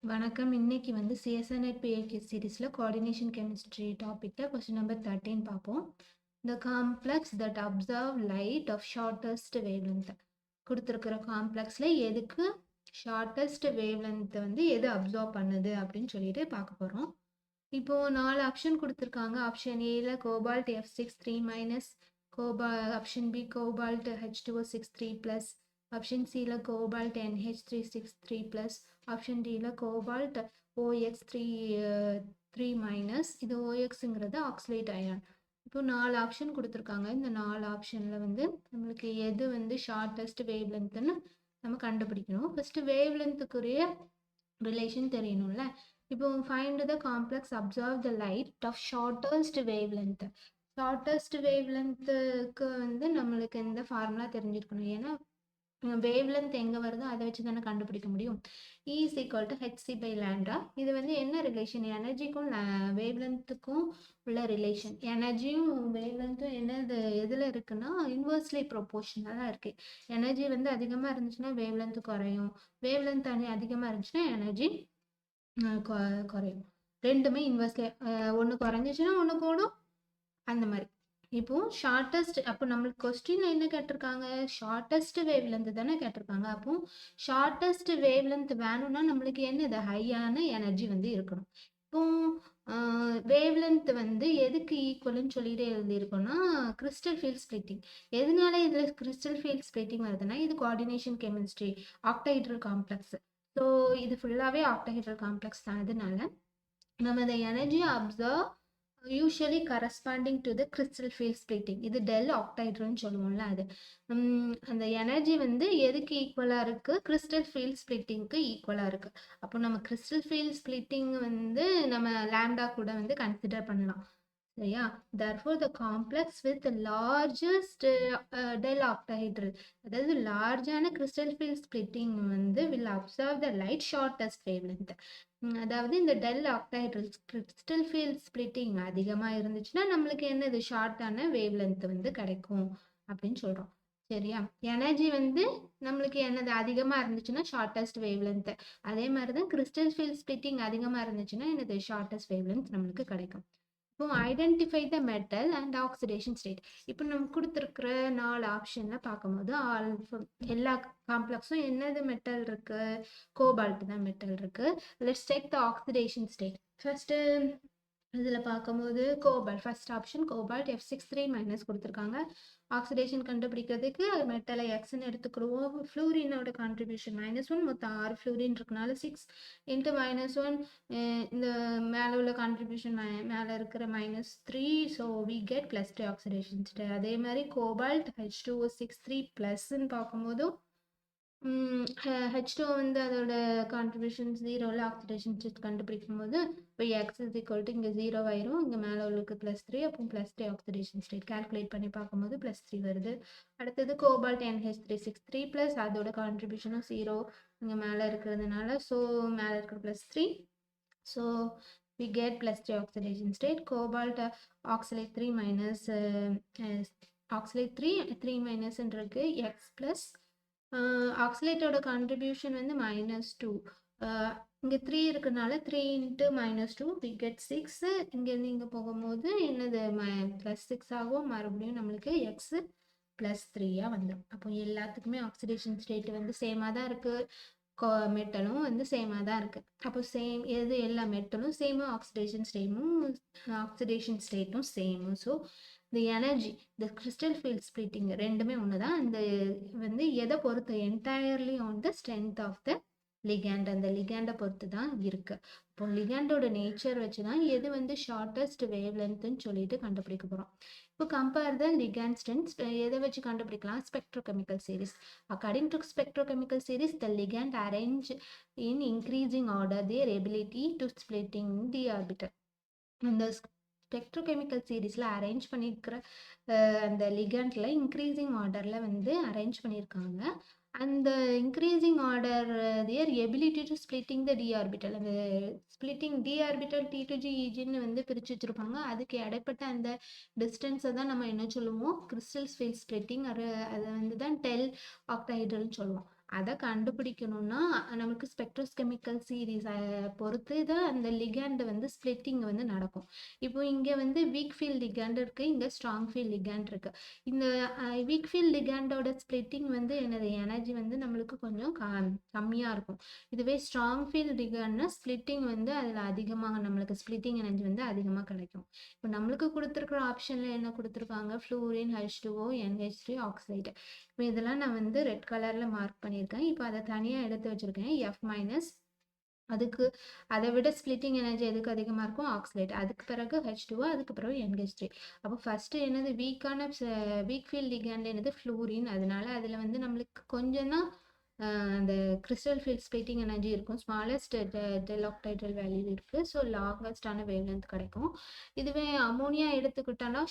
வணக்கம். இன்னைக்கு வந்து CSNET PAQ சீரீஸ்ல கோஆர்டினேஷன் கெமிஸ்ட்ரி டாபிக்ல கொஸ்டின் நம்பர் 13 பார்ப்போம். The complex that observe light of shortest wavelength. கொடுத்துருக்கிற காம்ப்ளெக்ஸ்ல எதுக்கு ஷார்ட்டஸ்ட் வேவ்லென்த் வந்து எது அப்சர்வ் பண்ணுது அப்படின்னு சொல்லிட்டு பார்க்க போறோம். இப்போ 4 ஆப்ஷன் கொடுத்துருக்காங்க. ஆப்ஷன் ஏல cobalt F6 3- option B cobalt H2O6 3+, option சில கோபால்ட் NH363+, ஆப்ஷன் டில கோபால்ட் OX3 3-, இது OXங்கிறது ஆக்சலேட் அயான். இப்போ 4 ஆப்ஷன் கொடுத்துருக்காங்க. இந்த 4 ஆப்ஷன்ல வந்து நம்மளுக்கு எது வந்து ஷார்ட்டஸ்ட் வேவ் லென்த்னு நம்ம கண்டுபிடிக்கணும். ஃபர்ஸ்ட் வேவ் லென்த்துக்குரிய ரிலேஷன் தெரியணும்ல. இப்போ find the complex observe the light of shortest wave length. Shortest wave லென்த்துக்கு வந்து நம்மளுக்கு இந்த ஃபார்முலா தெரிஞ்சிருக்கணும். ஏன்னா வேவ் லென்த் எங்கே வருதோ அதை வச்சு தானே கண்டுபிடிக்க முடியும். E is equal to hc/λ. இது வந்து என்ன ரிலேஷன்? எனர்ஜிக்கும் வேவ் லென்த்துக்கும் உள்ள ரிலேஷன். எனர்ஜியும் வேவ் லென்த்தும் என்னது எதில் இருக்குன்னா இன்வெர்ஸ்லி ப்ரொபோர்ஷனலாக இருக்குது. எனர்ஜி வந்து அதிகமாக இருந்துச்சுன்னா வேவ் லென்த் குறையும், வேவ் லென்த் அதிகமாக இருந்துச்சுன்னா எனர்ஜி குறையும். ரெண்டுமே இன்வெர்ஸ்லி, ஒன்று குறைஞ்சிச்சுன்னா ஒன்று கூடும், அந்த மாதிரி. இப்போ ஷார்ட்டஸ்ட், அப்போ நம்மளுக்கு கொஸ்டின் என்ன கேட்டிருக்காங்க? ஷார்ட்டஸ்ட் வேவ் லென்த் தானே கேட்டிருக்காங்க. அப்போ ஷார்ட்டஸ்ட் வேவ் லென்த் வேணும்னா நம்மளுக்கு என்னது ஹையான எனர்ஜி வந்து இருக்கணும். இப்போ வேவ் லென்த் வந்து எதுக்கு ஈக்குவல்னு சொல்லிட்டு எழுதியிருக்கோம்னா கிறிஸ்டல் ஃபீல்ட் ஸ்பிளிட்டிங். எதனால இதில் கிறிஸ்டல் ஃபீல்ட் ஸ்பிளிட்டிங் வருதுன்னா இது coordination chemistry octahedral complex. So இது ஃபுல்லாகவே ஆக்டாஹெட்ரல் காம்ப்ளெக்ஸ் தான். அதனால நம்ம இந்த energy observe usually corresponding to the crystal field splitting. இது டெல் ஆக்டைட்ரல்னு சொல்லுவோம்ல அது. அந்த எனர்ஜி வந்து எதுக்கு ஈக்குவலாக இருக்குது? கிறிஸ்டல் ஃபீல்ட் ஸ்பிளிட்டிங்க்கு ஈக்குவலாக இருக்குது. அப்போ நம்ம கிறிஸ்டல் ஃபீல்ட் ஸ்பிளிட்டிங் வந்து நம்ம லாம்டா கூட வந்து கன்சிடர் பண்ணலாம். சரியா? therefore the complex with the largest del octahedral, அதாவது லார்ஜான கிறிஸ்டல் ஃபீல்ட் ஸ்பிளிட்டிங் வந்து will observe the light shortest wavelength. அதாவது இந்த del octahedral crystal field splitting அதிகமாக இருந்துச்சுன்னா நம்மளுக்கு என்னது ஷார்ட்டான வேவ் லென்த் வந்து கிடைக்கும் அப்படின்னு சொல்கிறோம். சரியா? எனர்ஜி வந்து நம்மளுக்கு என்னது அதிகமாக இருந்துச்சுன்னா ஷார்ட்டஸ்ட் வேவ் லென்த். அதே மாதிரி தான் கிறிஸ்டல் ஃபீல்ட் ஸ்பிளிட்டிங் அதிகமாக இருந்துச்சுன்னா என்னது ஷார்ட்டஸ்ட் வேவ் லென்த் நம்மளுக்கு கிடைக்கும். இப்போ identify the metal and oxidation state. இப்போ நம்ம கொடுத்துருக்குற 4 ஆப்ஷனில் பார்க்கும்போது எல்லா காம்ப்ளெக்ஸும் என்னது மெட்டல் இருக்கு? கோபால்ட் தான் மெட்டல் இருக்கு. Let's take the oxidation state. First இதில் பார்க்கும்போது cobalt, first option cobalt F6 3- கொடுத்துருக்காங்க. ஆக்சிடேஷன் கண்டுபிடிக்கிறதுக்கு மெட்டலை எக்ஸ்ன்னு எடுத்துக்கிடுவோம். ஃப்ளூரினோட கான்ட்ரிபியூஷன் -1, மொத்தம் 6 ஃப்ளூரின் இருக்கனால 6 × -1, இந்த மேலே உள்ள கான்ட்ரிபியூஷன் மேலே இருக்கிற -3, so we get +3 oxidation state. அதே மாதிரி கோபால்ட் H2O6 3+ பார்க்கும்போதும் H2O வந்து அதோட கான்ட்ரிபியூஷன் 0ல ஆக்சிடேஷன் ஸ்டேட் கண்டுபிடிக்கும் போது இப்போ எக்ஸ் இஸ் ஈக்குவல் டு இங்கே 0 ஆயிரும், இங்கே மேலே உள்ளுக்கு +3, அப்போ +3 ஆக்சிடேஷன் ஸ்டேட் கால்குலேட் பண்ணி பார்க்கும்போது +3 வருது. அடுத்தது கோபால்ட் NH363+, அதோட கான்ட்ரிபியூஷனும் 0 இங்கே மேலே இருக்கிறதுனால, ஸோ மேலே இருக்கிற +3, so we get +3 oxidation state. Cobalt oxalate 3- oxalate 3- இருக்கு X+. ஆக்சிலேட்டோட கான்ட்ரிபியூஷன் வந்து -2, இங்கே 3 இருக்கனால 3 × -2 we get 6. இங்கேருந்து இங்கே போகும்போது என்னது +6 ஆகும், மறுபடியும் நம்மளுக்கு X +3 வந்துடும். அப்போ எல்லாத்துக்குமே ஆக்சிடேஷன் ஸ்டேட் வந்து சேமாக தான் இருக்குது, மெட்டலும் வந்து சேமாக தான் இருக்குது. அப்போ சேம் எது? எல்லா மெட்டலும் சேமு, ஆக்சிடேஷன் ஸ்டேட்டும் சேமு. ஸோ இந்த எனர்ஜி, இந்த கிறிஸ்டல் ஃபீல்ட் ஸ்பிளிட்டிங் ரெண்டுமே ஒன்று தான். இந்த வந்து எதை பொறுத்து? Entirely on the strength of the ligand. அந்த லிகேண்டை பொறுத்து தான் இருக்கு. இப்போ லிகேண்டோட நேச்சர் வச்சு தான் எது வந்து ஷார்ட்டஸ்ட் வேவ் லென்த்னு சொல்லிட்டு கண்டுபிடிக்க போகிறோம். இப்போ கம்பேர் த லிகேண்ட் ஸ்ட்ரென்த் எதை வச்சு கண்டுபிடிக்கலாம்? Spectrochemical series. According to spectrochemical series the ligand arrange in increasing order their ability to splitting the orbital. அந்த ஸ்பெக்ட்ரோகெமிக்கல் சீரீஸில் அரேஞ்ச் பண்ணியிருக்கிற அந்த லிகண்டில் இன்க்ரீசிங் ஆர்டரில் வந்து அரேஞ்ச் பண்ணியிருக்காங்க. அந்த increasing order their ability to splitting the D orbital. அந்த splitting D orbital T to G EGன்னு வந்து பிரித்து வச்சுருப்பாங்க. அதுக்கு இடைப்பட்ட அந்த டிஸ்டன்ஸை தான் நம்ம என்ன சொல்லுவோம்? Crystal field splitting. அதை வந்து தான் டெல் ஆக்டாஹெட்ரல்னு சொல்லுவோம். அத கண்டுபிடிக்கணும்னா, நமக்கு ஸ்பெக்ட்ரோஸ்கெமிக்கல் சீரிஸ பொறுத்து தான் அந்த லிகாண்ட் வந்து ஸ்ப்ளிட்டிங் வந்து நடக்கும். இப்போ இங்க வந்து வீக் ஃபீல்ட் லிகாண்ட் இருக்கு. இங்க ஸ்ட்ராங் ஃபீல்ட் லிகாண்ட் இருக்கு. இந்த வீக் ஃபீல்ட் லிகாண்டோட ஸ்ப்ளிட்டிங் வந்து என்னது எனர்ஜி வந்து நம்மளுக்கு கொஞ்சம் கம்மியா இருக்கும். இதுவே ஸ்ட்ராங் ஃபீல்ட் லிகாண்ட்னா ஸ்ப்ளிட்டிங் வந்து அதுல அதிகமா நம்மளுக்கு ஸ்ப்ளிட்டிங் எனர்ஜி வந்து அதிகமா கிடைக்கும். இப்போ நம்மளுக்கு குடுத்திருக்கிற ஆப்ஷன்ல என்ன குடுத்திருக்காங்க? Fluorine, H2O, NH3, oxide. இப்போ இதெல்லாம் நான் வந்து ரெட் கலர்ல மார்க் பண்ணியிருக்கேன். இப்போ அதை தனியா எடுத்து வச்சிருக்கேன். F-, அதுக்கு அதை விட ஸ்பிளிட்டிங் எனர்ஜி எதுக்கு அதிகமா இருக்கும்? ஆக்சைடு. அதுக்கு பிறகு H2O, அதுக்கு பிறகு NH3. அப்போ ஃபர்ஸ்ட் என்னது வீக் ஃபீல்ட் லிகாண்ட் என்னது ஃப்ளூரின். அதனால அதுல வந்து நம்மளுக்கு கொஞ்சம் தான் அந்த கிறிஸ்டல் ஃபீல்ட் ஸ்பிளிட்டிங் எனர்ஜி இருக்கும். ஸ்மாலஸ்ட் டெல் ஆக்டைடல் வேல்யூ இருக்கு. ஸோ லாங்கஸ்டான வேவ் லென்த் கிடைக்கும். இதுவே அமோனியா எடுத்துக்கிட்டோம்னா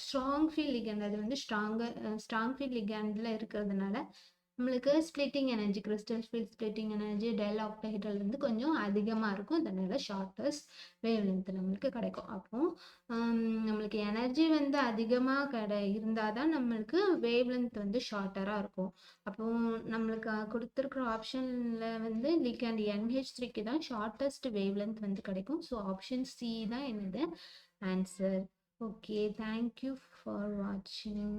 ஸ்ட்ராங் ஃபீல்ட் லிகாண்ட், அது வந்து ஸ்ட்ராங் ஃபீல்ட் லிகாண்ட்ல இருக்கிறதுனால நம்மளுக்கு splitting energy, crystal field splitting energy del octahedral வந்து கொஞ்சம் அதிகமா இருக்கும். அதனால ஷார்ட்டஸ்ட் வேவ் லென்த் நம்மளுக்கு கிடைக்கும். அப்போ நம்மளுக்கு எனர்ஜி வந்து அதிகமா இருந்தாதான் நம்மளுக்கு வேவ் லென்த் வந்து ஷார்ட்டரா இருக்கும். அப்போ நம்மளுக்கு கொடுத்துருக்குற ஆப்ஷன்ல வந்து லிகாண்ட் NH3க்கு தான் ஷார்ட்டஸ்ட் வேவ் லென்த் வந்து கிடைக்கும். ஸோ ஆப்ஷன் சி தான் என்னது ஆன்சர். ஓகே, தேங்க்யூ ஃபார் வாட்சிங்.